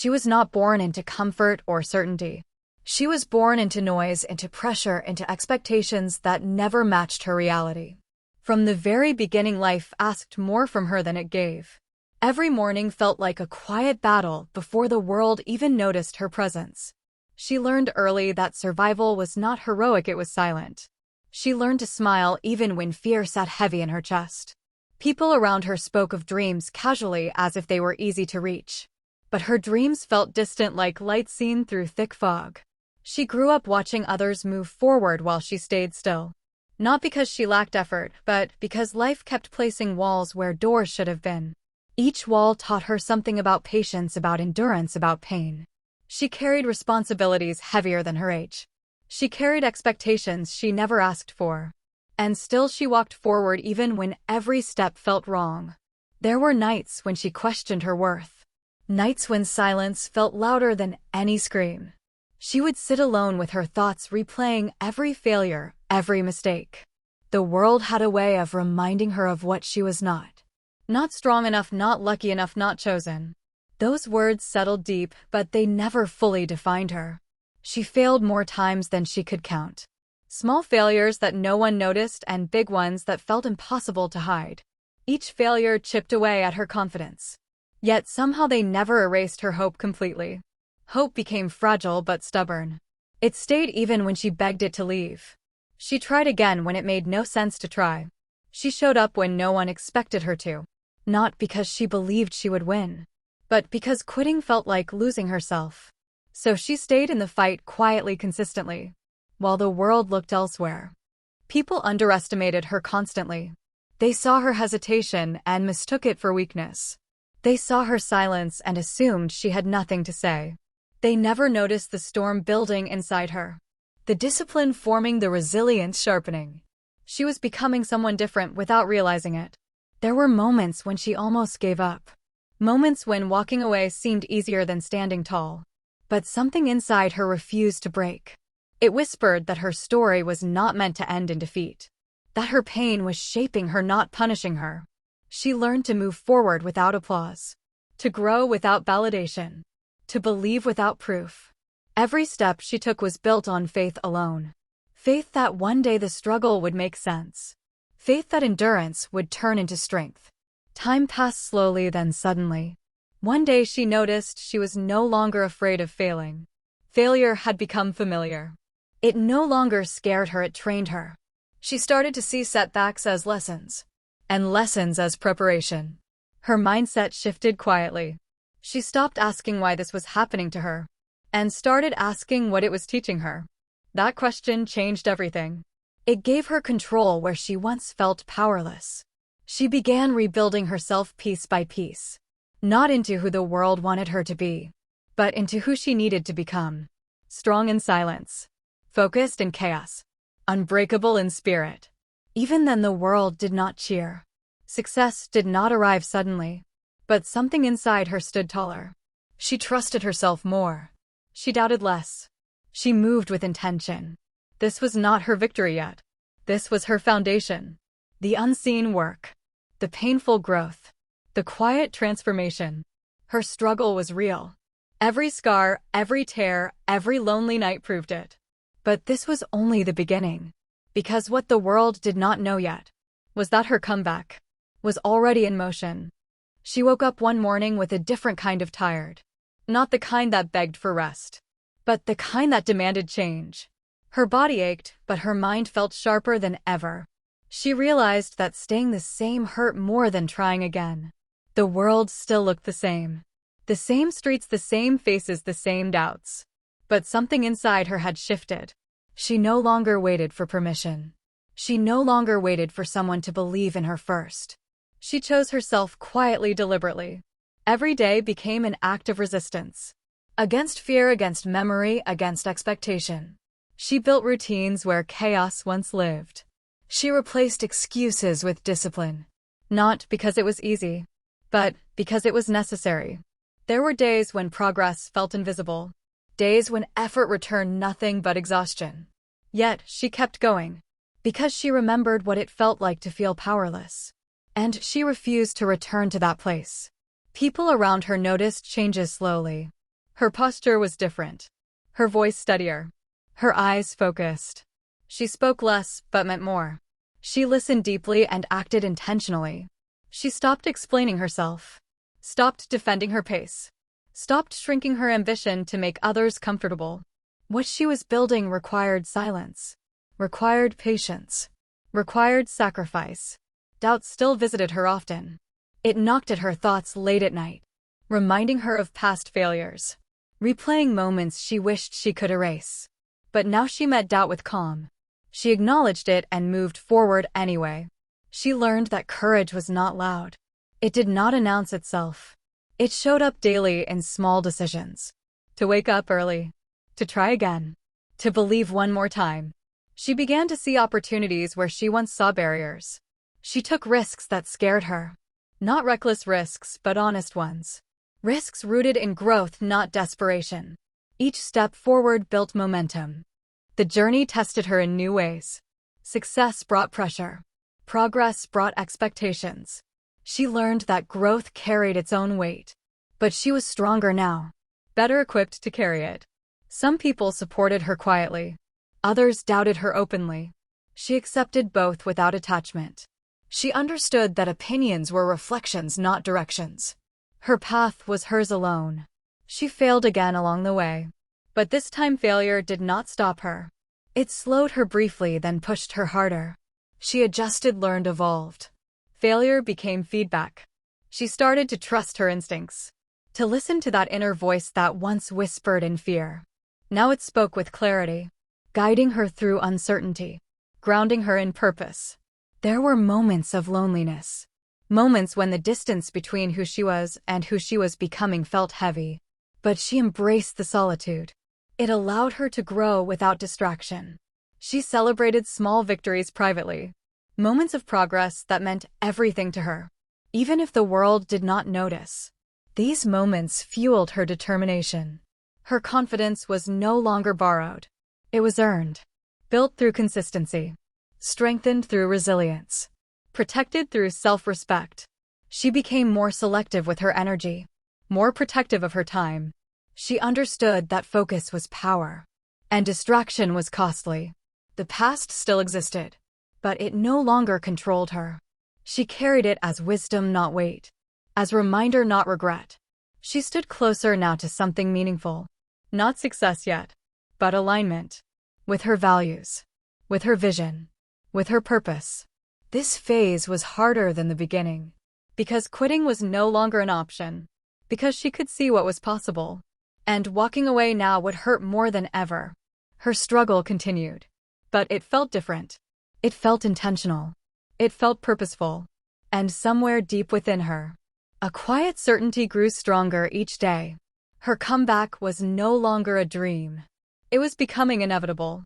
She was not born into comfort or certainty. She was born into noise, into pressure, into expectations that never matched her reality. From the very beginning, life asked more from her than it gave. Every morning felt like a quiet battle before the world even noticed her presence. She learned early that survival was not heroic, it was silent. She learned to smile even when fear sat heavy in her chest. People around her spoke of dreams casually as if they were easy to reach. But her dreams felt distant, like light seen through thick fog. She grew up watching others move forward while she stayed still. Not because she lacked effort, but because life kept placing walls where doors should have been. Each wall taught her something about patience, about endurance, about pain. She carried responsibilities heavier than her age. She carried expectations she never asked for. And still she walked forward even when every step felt wrong. There were nights when she questioned her worth. Nights when silence felt louder than any scream. She would sit alone with her thoughts, replaying every failure, every mistake. The world had a way of reminding her of what she was not. Not strong enough, not lucky enough, not chosen. Those words settled deep, but they never fully defined her. She failed more times than she could count. Small failures that no one noticed and big ones that felt impossible to hide. Each failure chipped away at her confidence. Yet somehow they never erased her hope completely. Hope became fragile but stubborn. It stayed even when she begged it to leave. She tried again when it made no sense to try. She showed up when no one expected her to. Not because she believed she would win, but because quitting felt like losing herself. So she stayed in the fight quietly, consistently, while the world looked elsewhere. People underestimated her constantly. They saw her hesitation and mistook it for weakness. They saw her silence and assumed she had nothing to say. They never noticed the storm building inside her. The discipline forming, the resilience sharpening. She was becoming someone different without realizing it. There were moments when she almost gave up. Moments when walking away seemed easier than standing tall. But something inside her refused to break. It whispered that her story was not meant to end in defeat. That her pain was shaping her, not punishing her. She learned to move forward without applause. To grow without validation. To believe without proof. Every step she took was built on faith alone. Faith that one day the struggle would make sense. Faith that endurance would turn into strength. Time passed slowly, then suddenly. One day she noticed she was no longer afraid of failing. Failure had become familiar. It no longer scared her, it trained her. She started to see setbacks as lessons. And lessons as preparation. Her mindset shifted quietly. She stopped asking why this was happening to her, and started asking what it was teaching her. That question changed everything. It gave her control where she once felt powerless. She began rebuilding herself piece by piece. Not into who the world wanted her to be, but into who she needed to become. Strong in silence. Focused in chaos. Unbreakable in spirit. Even then the world did not cheer. Success did not arrive suddenly. But something inside her stood taller. She trusted herself more. She doubted less. She moved with intention. This was not her victory yet. This was her foundation. The unseen work. The painful growth. The quiet transformation. Her struggle was real. Every scar, every tear, every lonely night proved it. But this was only the beginning. Because what the world did not know yet was that her comeback was already in motion. She woke up one morning with a different kind of tired. Not the kind that begged for rest, but the kind that demanded change. Her body ached, but her mind felt sharper than ever. She realized that staying the same hurt more than trying again. The world still looked the same. The same streets, the same faces, the same doubts. But something inside her had shifted. She no longer waited for permission. She no longer waited for someone to believe in her first. She chose herself quietly, deliberately. Every day became an act of resistance. Against fear, against memory, against expectation. She built routines where chaos once lived. She replaced excuses with discipline. Not because it was easy, but because it was necessary. There were days when progress felt invisible. Days when effort returned nothing but exhaustion. Yet she kept going. Because she remembered what it felt like to feel powerless. And she refused to return to that place. People around her noticed changes slowly. Her posture was different. Her voice steadier. Her eyes focused. She spoke less, but meant more. She listened deeply and acted intentionally. She stopped explaining herself. Stopped defending her pace. Stopped shrinking her ambition to make others comfortable. What she was building required silence. Required patience. Required sacrifice. Doubt still visited her often. It knocked at her thoughts late at night, reminding her of past failures, replaying moments she wished she could erase. But now she met doubt with calm. She acknowledged it and moved forward anyway. She learned that courage was not loud. It did not announce itself. It showed up daily in small decisions. To wake up early. To try again. To believe one more time. She began to see opportunities where she once saw barriers. She took risks that scared her. Not reckless risks, but honest ones. Risks rooted in growth, not desperation. Each step forward built momentum. The journey tested her in new ways. Success brought pressure. Progress brought expectations. She learned that growth carried its own weight. But she was stronger now. Better equipped to carry it. Some people supported her quietly. Others doubted her openly. She accepted both without attachment. She understood that opinions were reflections, not directions. Her path was hers alone. She failed again along the way. But this time failure did not stop her. It slowed her briefly, then pushed her harder. She adjusted, learned, evolved. Failure became feedback. She started to trust her instincts. To listen to that inner voice that once whispered in fear. Now it spoke with clarity, guiding her through uncertainty, grounding her in purpose. There were moments of loneliness. Moments when the distance between who she was and who she was becoming felt heavy. But she embraced the solitude. It allowed her to grow without distraction. She celebrated small victories privately. Moments of progress that meant everything to her. Even if the world did not notice. These moments fueled her determination. Her confidence was no longer borrowed. It was earned. Built through consistency. Strengthened through resilience. Protected through self-respect. She became more selective with her energy. More protective of her time. She understood that focus was power. And distraction was costly. The past still existed. But it no longer controlled her. She carried it as wisdom, not weight. As reminder, not regret. She stood closer now to something meaningful. Not success yet, but alignment. With her values. With her vision. With her purpose. This phase was harder than the beginning. Because quitting was no longer an option. Because she could see what was possible. And walking away now would hurt more than ever. Her struggle continued. But it felt different. It felt intentional. It felt purposeful. And somewhere deep within her, a quiet certainty grew stronger each day. Her comeback was no longer a dream. It was becoming inevitable.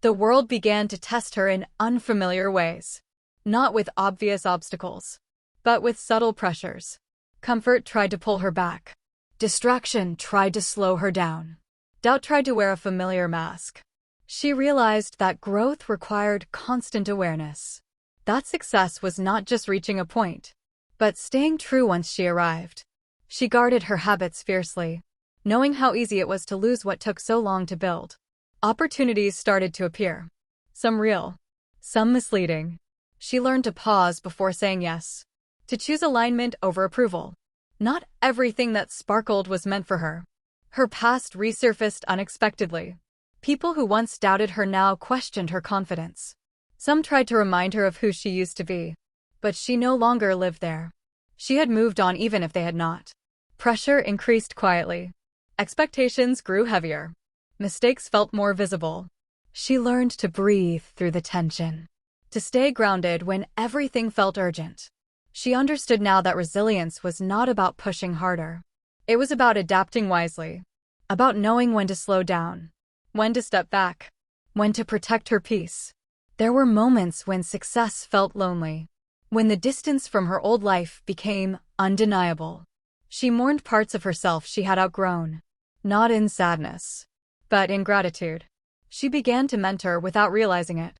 The world began to test her in unfamiliar ways. Not with obvious obstacles, but with subtle pressures. Comfort tried to pull her back. Distraction tried to slow her down. Doubt tried to wear a familiar mask. She realized that growth required constant awareness. That success was not just reaching a point, but staying true once she arrived. She guarded her habits fiercely, knowing how easy it was to lose what took so long to build. Opportunities started to appear. Some real, some misleading. She learned to pause before saying yes. To choose alignment over approval. Not everything that sparkled was meant for her. Her past resurfaced unexpectedly. People who once doubted her now questioned her confidence. Some tried to remind her of who she used to be. But she no longer lived there. She had moved on even if they had not. Pressure increased quietly. Expectations grew heavier. Mistakes felt more visible. She learned to breathe through the tension. To stay grounded when everything felt urgent. She understood now that resilience was not about pushing harder. It was about adapting wisely. About knowing when to slow down. When to step back. When to protect her peace. There were moments when success felt lonely. When the distance from her old life became undeniable. She mourned parts of herself she had outgrown. Not in sadness, but in gratitude. She began to mentor without realizing it.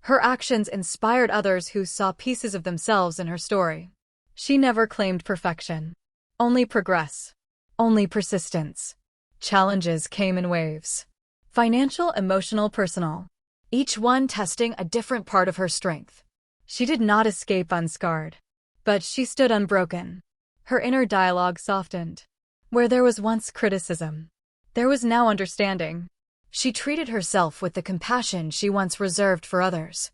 Her actions inspired others who saw pieces of themselves in her story. She never claimed perfection. Only progress. Only persistence. Challenges came in waves. Financial, emotional, personal. Each one testing a different part of her strength. She did not escape unscarred. But she stood unbroken. Her inner dialogue softened. Where there was once criticism, there was now understanding. She treated herself with the compassion she once reserved for others.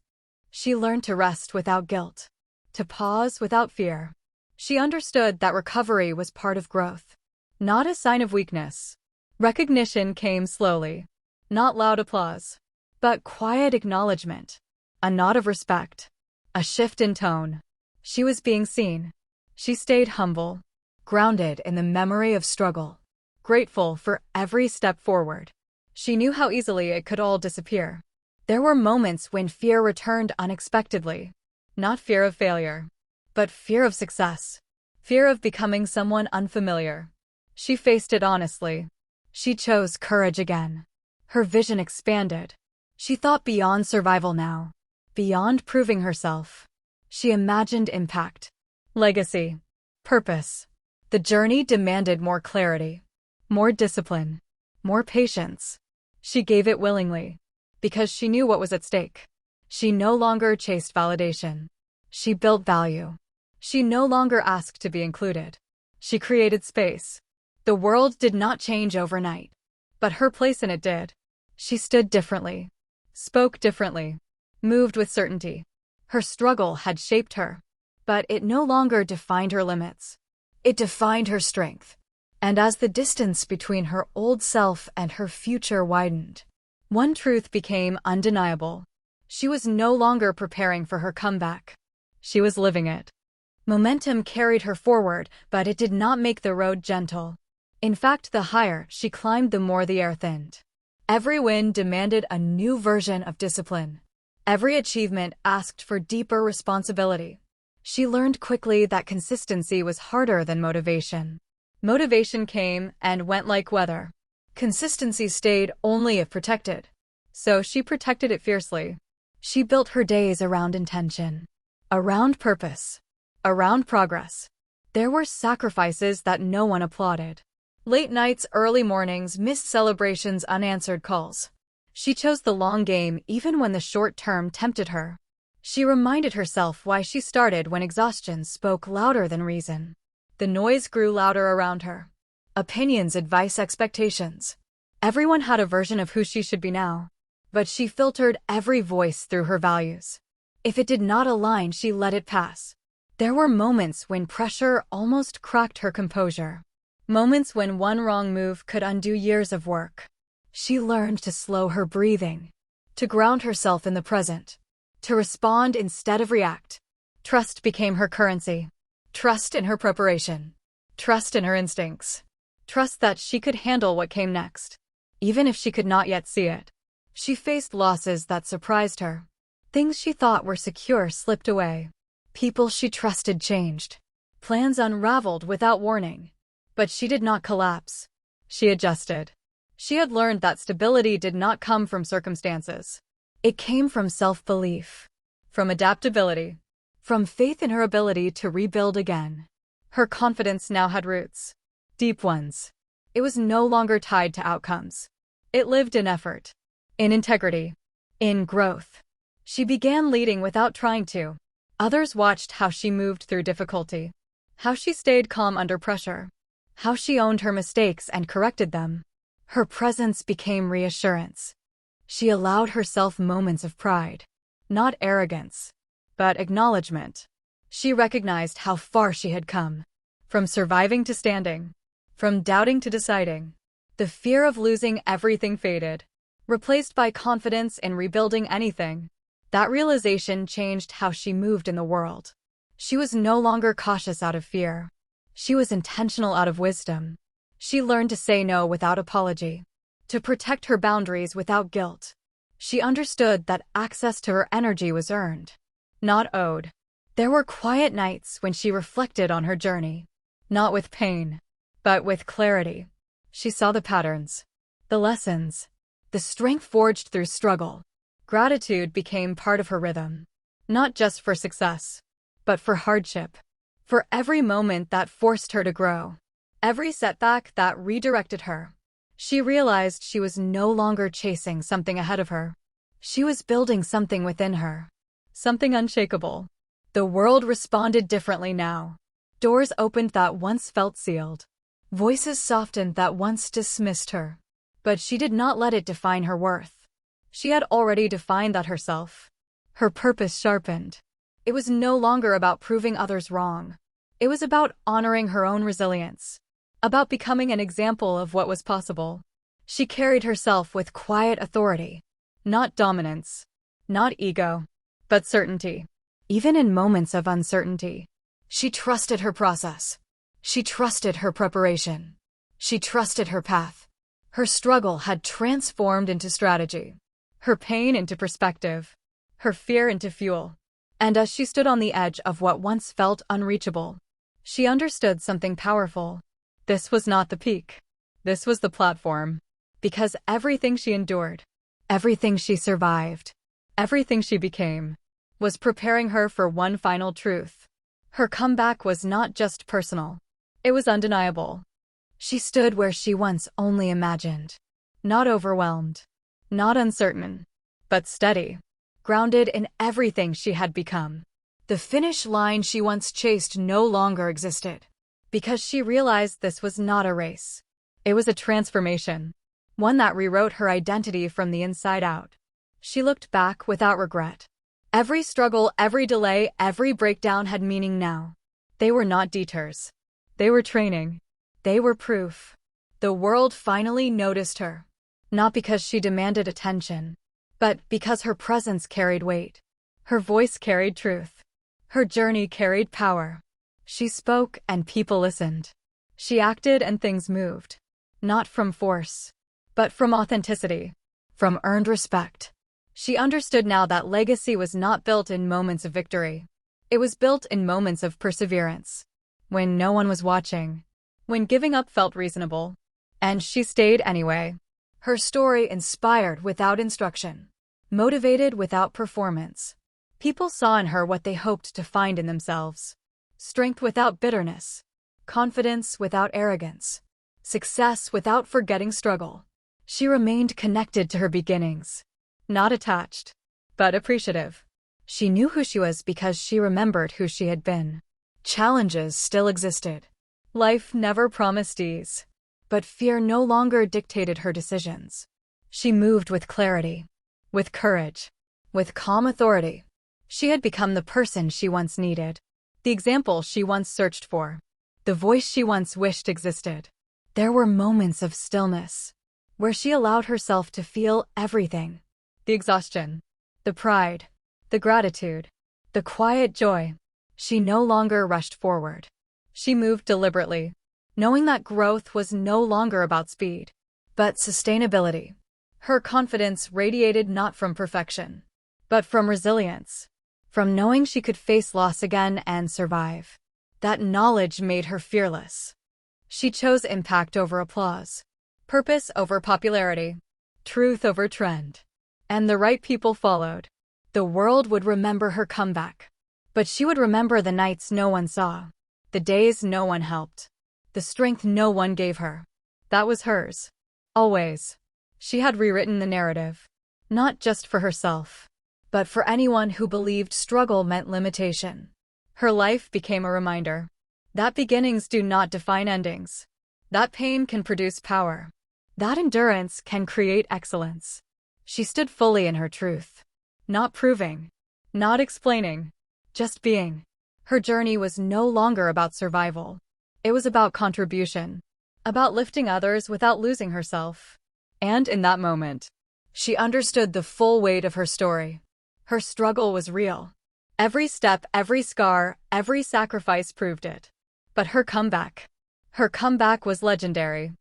She learned to rest without guilt, to pause without fear. She understood that recovery was part of growth, not a sign of weakness. Recognition came slowly, not loud applause, but quiet acknowledgement, a nod of respect, a shift in tone. She was being seen. She stayed humble, grounded in the memory of struggle, grateful for every step forward. She knew how easily it could all disappear. There were moments when fear returned unexpectedly. Not fear of failure, but fear of success. Fear of becoming someone unfamiliar. She faced it honestly. She chose courage again. Her vision expanded. She thought beyond survival now, beyond proving herself. She imagined impact, legacy, purpose. The journey demanded more clarity, more discipline, more patience. She gave it willingly, because she knew what was at stake. She no longer chased validation. She built value. She no longer asked to be included. She created space. The world did not change overnight, but her place in it did. She stood differently, spoke differently, moved with certainty. Her struggle had shaped her, but it no longer defined her limits. It defined her strength. And as the distance between her old self and her future widened, one truth became undeniable. She was no longer preparing for her comeback. She was living it. Momentum carried her forward, but it did not make the road gentle. In fact, the higher she climbed, the more the air thinned. Every win demanded a new version of discipline. Every achievement asked for deeper responsibility. She learned quickly that consistency was harder than motivation. Motivation came and went like weather. Consistency stayed only if protected. So she protected it fiercely. She built her days around intention, around purpose, around progress. There were sacrifices that no one applauded. Late nights, early mornings, missed celebrations, unanswered calls. She chose the long game even when the short term tempted her. She reminded herself why she started when exhaustion spoke louder than reason. The noise grew louder around her. Opinions, advice, expectations. Everyone had a version of who she should be now. But she filtered every voice through her values. If it did not align, she let it pass. There were moments when pressure almost cracked her composure. Moments when one wrong move could undo years of work. She learned to slow her breathing, to ground herself in the present, to respond instead of react. Trust became her currency. Trust in her preparation. Trust in her instincts. Trust that she could handle what came next, even if she could not yet see it. She faced losses that surprised her. Things she thought were secure slipped away. People she trusted changed. Plans unraveled without warning. But she did not collapse. She adjusted. She had learned that stability did not come from circumstances. It came from self-belief, from adaptability, from faith in her ability to rebuild again. Her confidence now had roots, deep ones. It was no longer tied to outcomes. It lived in effort, in integrity, in growth. She began leading without trying to. Others watched how she moved through difficulty, how she stayed calm under pressure, how she owned her mistakes and corrected them. Her presence became reassurance. She allowed herself moments of pride, not arrogance, but acknowledgement. She recognized how far she had come, from surviving to standing, from doubting to deciding. The fear of losing everything faded, replaced by confidence in rebuilding anything. That realization changed how she moved in the world. She was no longer cautious out of fear. She was intentional out of wisdom. She learned to say no without apology, to protect her boundaries without guilt. She understood that access to her energy was earned, not owed. There were quiet nights when she reflected on her journey, not with pain, but with clarity. She saw the patterns, the lessons, the strength forged through struggle. Gratitude became part of her rhythm, not just for success, but for hardship, for every moment that forced her to grow, every setback that redirected her. She realized she was no longer chasing something ahead of her. She was building something within her. Something unshakable. The world responded differently now. Doors opened that once felt sealed. Voices softened that once dismissed her. But she did not let it define her worth. She had already defined that herself. Her purpose sharpened. It was no longer about proving others wrong. It was about honoring her own resilience. About becoming an example of what was possible. She carried herself with quiet authority. Not dominance. Not ego. But certainty. Even in moments of uncertainty. She trusted her process. She trusted her preparation. She trusted her path. Her struggle had transformed into strategy. Her pain into perspective. Her fear into fuel. And as she stood on the edge of what once felt unreachable, she understood something powerful. This was not the peak. This was the platform. Because everything she endured, everything she survived, everything she became, was preparing her for one final truth. Her comeback was not just personal. It was undeniable. She stood where she once only imagined. Not overwhelmed. Not uncertain. But steady. Grounded in everything she had become. The finish line she once chased no longer existed. Because she realized this was not a race. It was a transformation. One that rewrote her identity from the inside out. She looked back without regret. Every struggle, every delay, every breakdown had meaning now. They were not detours. They were training. They were proof. The world finally noticed her. Not because she demanded attention, but because her presence carried weight. Her voice carried truth. Her journey carried power. She spoke and people listened. She acted and things moved. Not from force, but from authenticity. From earned respect. She understood now that legacy was not built in moments of victory. It was built in moments of perseverance. When no one was watching. When giving up felt reasonable. And she stayed anyway. Her story inspired without instruction. Motivated without performance. People saw in her what they hoped to find in themselves. Strength without bitterness. Confidence without arrogance. Success without forgetting struggle. She remained connected to her beginnings. Not attached, but appreciative. She knew who she was because she remembered who she had been. Challenges still existed. Life never promised ease. But fear no longer dictated her decisions. She moved with clarity. With courage. With calm authority. She had become the person she once needed. The example she once searched for. The voice she once wished existed. There were moments of stillness. Where she allowed herself to feel everything. The exhaustion. The pride. The gratitude. The quiet joy. She no longer rushed forward. She moved deliberately, knowing that growth was no longer about speed, but sustainability. Her confidence radiated not from perfection, but from resilience. From knowing she could face loss again and survive. That knowledge made her fearless. She chose impact over applause. Purpose over popularity. Truth over trend. And the right people followed. The world would remember her comeback. But she would remember the nights no one saw. The days no one helped. The strength no one gave her. That was hers. Always. She had rewritten the narrative. Not just for herself, but for anyone who believed struggle meant limitation. Her life became a reminder that beginnings do not define endings. That pain can produce power. That endurance can create excellence. She stood fully in her truth. Not proving. Not explaining. Just being. Her journey was no longer about survival. It was about contribution. About lifting others without losing herself. And in that moment, she understood the full weight of her story. Her struggle was real. Every step, every scar, every sacrifice proved it. But her comeback was legendary.